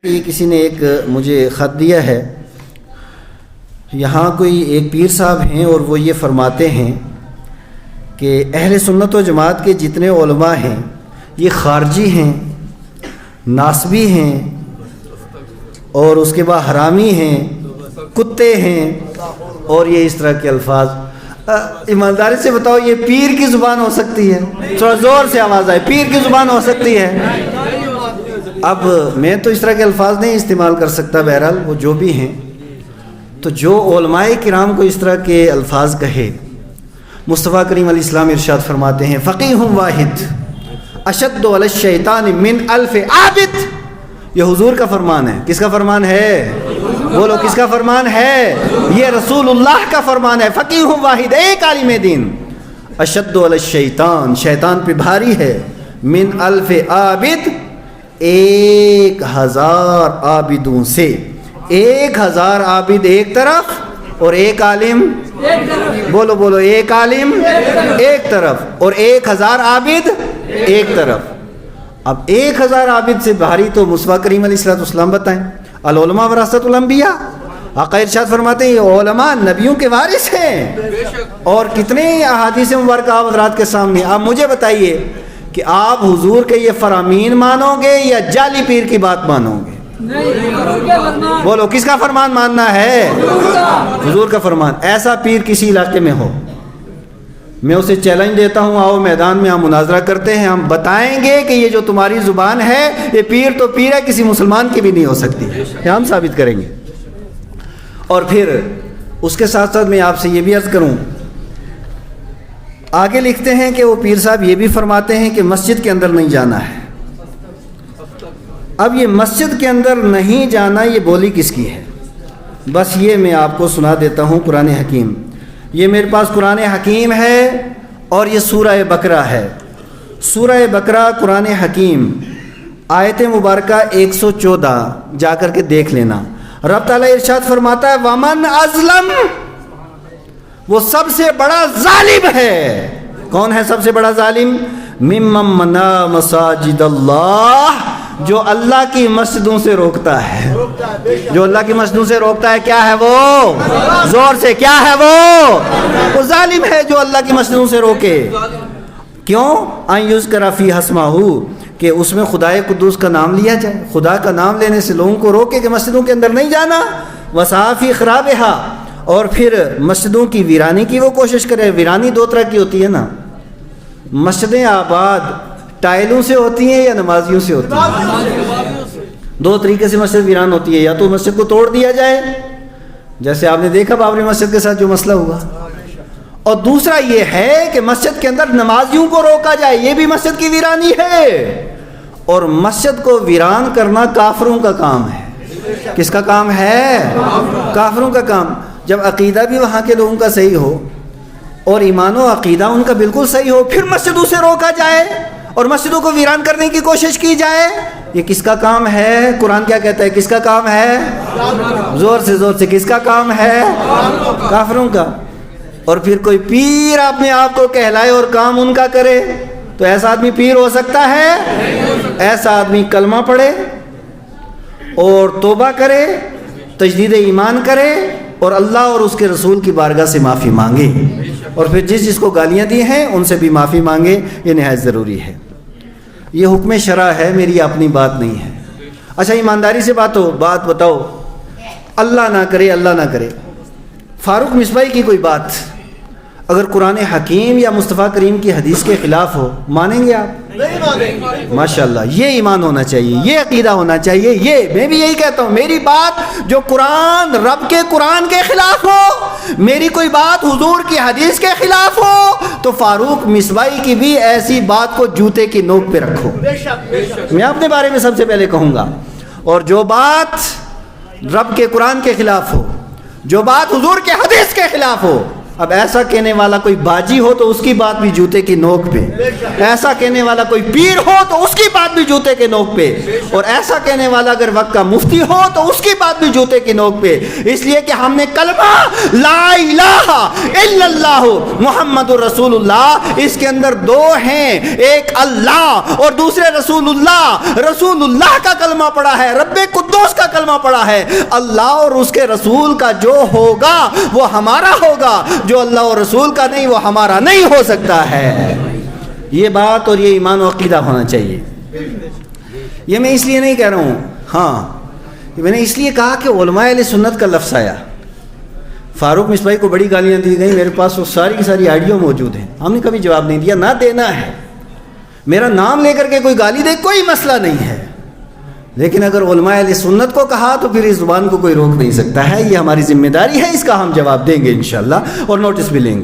یہ کسی نے ایک مجھے خط دیا ہے، یہاں کوئی ایک پیر صاحب ہیں اور وہ یہ فرماتے ہیں کہ اہل سنت و جماعت کے جتنے علماء ہیں یہ خارجی ہیں، ناسبی ہیں، اور اس کے بعد حرامی ہیں، کتے ہیں، اور یہ اس طرح کے الفاظ۔ ایمانداری سے بتاؤ، یہ پیر کی زبان ہو سکتی ہے؟ تھوڑا زور سے آواز آئے، پیر کی زبان ہو سکتی ہے؟ اب میں تو اس طرح کے الفاظ نہیں استعمال کر سکتا، بہرحال وہ جو بھی ہیں، تو جو علماء کرام کو اس طرح کے الفاظ کہے، مصطفیٰ کریم علیہ السلام ارشاد فرماتے ہیں فقیہ واحد اشد علی الشیطان من الف عابد۔ یہ حضور کا فرمان ہے۔ کس کا فرمان ہے؟ بولو کس کا فرمان ہے؟ یہ رسول اللہ کا فرمان ہے۔ فقیہ واحد، ایک عالم دین، اشد علی الشیطان، شیطان پہ بھاری ہے، من الف عابد، 1000 عابدوں سے۔ 1000 عابد ایک طرف اور ایک عالم، بولو بولو، ایک عالم ایک طرف اور 1000 عابد ایک طرف۔ اب 1000 عابد سے بھاری تو مصطفیٰ کریم علیہ السلام بتائیں، العلماء ورثۃ الانبیاء۔ آقا ارشاد فرماتے ہیں یہ علماء نبیوں کے وارث ہیں، اور کتنے احادیث مبارکہ آپ حضرات کے سامنے۔ آپ مجھے بتائیے کہ آپ حضور کے یہ فرامین مانو گے یا جعلی پیر کی بات مانو گے؟ بولو کس کا فرمان ماننا ہے؟ حضور کا فرمان۔ ایسا پیر کسی علاقے میں ہو، میں اسے چیلنج دیتا ہوں، آؤ میدان میں ہم مناظرہ کرتے ہیں، ہم بتائیں گے کہ یہ جو تمہاری زبان ہے یہ پیر تو پیر ہے، کسی مسلمان کی بھی نہیں ہو سکتی، یہ ہم ثابت کریں گے۔ اور پھر اس کے ساتھ ساتھ میں آپ سے یہ بھی عرض کروں، آگے لکھتے ہیں کہ وہ پیر صاحب یہ بھی فرماتے ہیں کہ مسجد کے اندر نہیں جانا ہے۔ اب یہ مسجد کے اندر نہیں جانا یہ بولی کس کی ہے؟ بس یہ میں آپ کو سنا دیتا ہوں قرآن حکیم۔ یہ میرے پاس قرآن حکیم ہے اور یہ سورہ بقرہ ہے۔ سورہ بقرہ قرآن حکیم، آیت مبارکہ 114، جا کر کے دیکھ لینا۔ رب تعالیٰ ارشاد فرماتا ہے وَمَنْ أَظْلَمُ، وہ سب سے بڑا ظالم ہے۔ کون ہے سب سے بڑا ظالم؟ مِمَّن مَنَعَ مَسَاجِدَ اللَّهِ، جو اللہ کی مسجدوں سے روکتا ہے۔ جو اللہ کی مسجدوں سے روکتا ہے کیا ہے وہ؟ زور سے کیا ہے وہ ظالم ہے جو اللہ کی مسجدوں سے روکے۔ کیوں؟ ان یذکر فیہا اسمہ، کہ اس میں خدائے قدوس کا نام لیا جائے، خدا کا نام لینے سے لوگوں کو روکے کہ مسجدوں کے اندر نہیں جانا۔ وسعی فی خرابہا، اور پھر مسجدوں کی ویرانی کی وہ کوشش کرے۔ ویرانی دو طرح کی ہوتی ہے نا، مسجدیں آباد ٹائلوں سے ہوتی ہیں یا نمازیوں سے ہوتی ہیں؟ دو طریقے سے مسجد ویران ہوتی ہے، یا تو مسجد کو توڑ دیا جائے، جیسے آپ نے دیکھا بابری مسجد کے ساتھ جو مسئلہ ہوا، اور دوسرا یہ ہے کہ مسجد کے اندر نمازیوں کو روکا جائے، یہ بھی مسجد کی ویرانی ہے۔ اور مسجد کو ویران کرنا کافروں کا کام ہے۔ کس کا کام ہے؟ کافروں کا کام۔ جب عقیدہ بھی وہاں کے لوگوں کا صحیح ہو اور ایمان و عقیدہ ان کا بالکل صحیح ہو، پھر مسجدوں سے روکا جائے اور مسجدوں کو ویران کرنے کی کوشش کی جائے، یہ کس کا کام ہے؟ قرآن کیا کہتا ہے؟ کس کا کام ہے؟ زور سے کس کا کام ہے؟ کافروں کا۔ اور پھر کوئی پیر اپنے آپ کو کہلائے اور کام ان کا کرے، تو ایسا آدمی پیر ہو سکتا ہے؟ ایسا آدمی کلمہ پڑھے اور توبہ کرے، تجدید ایمان کرے، اور اللہ اور اس کے رسول کی بارگاہ سے معافی مانگے، اور پھر جس کو گالیاں دی ہیں ان سے بھی معافی مانگے۔ یہ نہایت ضروری ہے۔ یہ حکم شرع ہے، میری اپنی بات نہیں ہے۔ اچھا ایمانداری سے بات بتاؤ، اللہ نہ کرے فاروق مصباحی کی کوئی بات اگر قرآن حکیم یا مصطفیٰ کریم کی حدیث کے خلاف ہو، مانیں گے آپ؟ نہیں مانیں گے۔ ماشاءاللہ، یہ ایمان ہونا چاہیے، یہ عقیدہ ہونا چاہیے۔ یہ میں بھی یہی کہتا ہوں، میری بات جو قرآن، رب کے قرآن کے خلاف ہو، میری کوئی بات حضور کی حدیث کے خلاف ہو، تو فاروق مصباحی کی بھی ایسی بات کو جوتے کی نوک پہ رکھو۔ میں اپنے بارے میں سب سے پہلے کہوں گا، اور جو بات رب کے قرآن کے خلاف ہو، جو بات حضور کے حدیث کے خلاف ہو، اب ایسا کہنے والا کوئی باجی ہو تو اس کی بات بھی جوتے کی نوک پہ، ایسا کہنے والا کوئی پیر ہو تو اس کی بات بھی جوتے کے نوک پہ، اور ایسا کہنے والا اگر وقت کا مفتی ہو تو اس کی بات بھی جوتے کی نوک پہ، اس لیے کہ ہم نے کلمہ لا الہ الا اللہ محمد رسول اللہ، اس کے اندر دو ہیں، ایک اللہ اور دوسرے رسول اللہ۔ رسول اللہ کا کلمہ پڑا ہے، رب قدوس کا کلمہ پڑا ہے، اللہ اور اس کے رسول کا جو ہوگا وہ ہمارا ہوگا، جو اللہ اور رسول کا نہیں وہ ہمارا نہیں ہو سکتا ہے۔ یہ بات اور یہ ایمان و عقیدہ ہونا چاہیے۔ یہ میں اس لیے نہیں کہہ رہا ہوں، ہاں میں نے اس لیے کہا کہ علماء اہل سنت کا لفظ آیا، فاروق مصباحی کو بڑی گالیاں دی گئیں، میرے پاس وہ ساری کی ساری آڈیو موجود ہیں، ہم نے کبھی جواب نہیں دیا، نہ دینا ہے۔ میرا نام لے کر کے کوئی گالی دے کوئی مسئلہ نہیں ہے، لیکن اگر علماء اہل سنت کو کہا تو پھر اس زبان کو کوئی روک نہیں سکتا ہے، یہ ہماری ذمہ داری ہے، اس کا ہم جواب دیں گے انشاءاللہ اور نوٹس بھی لیں گے۔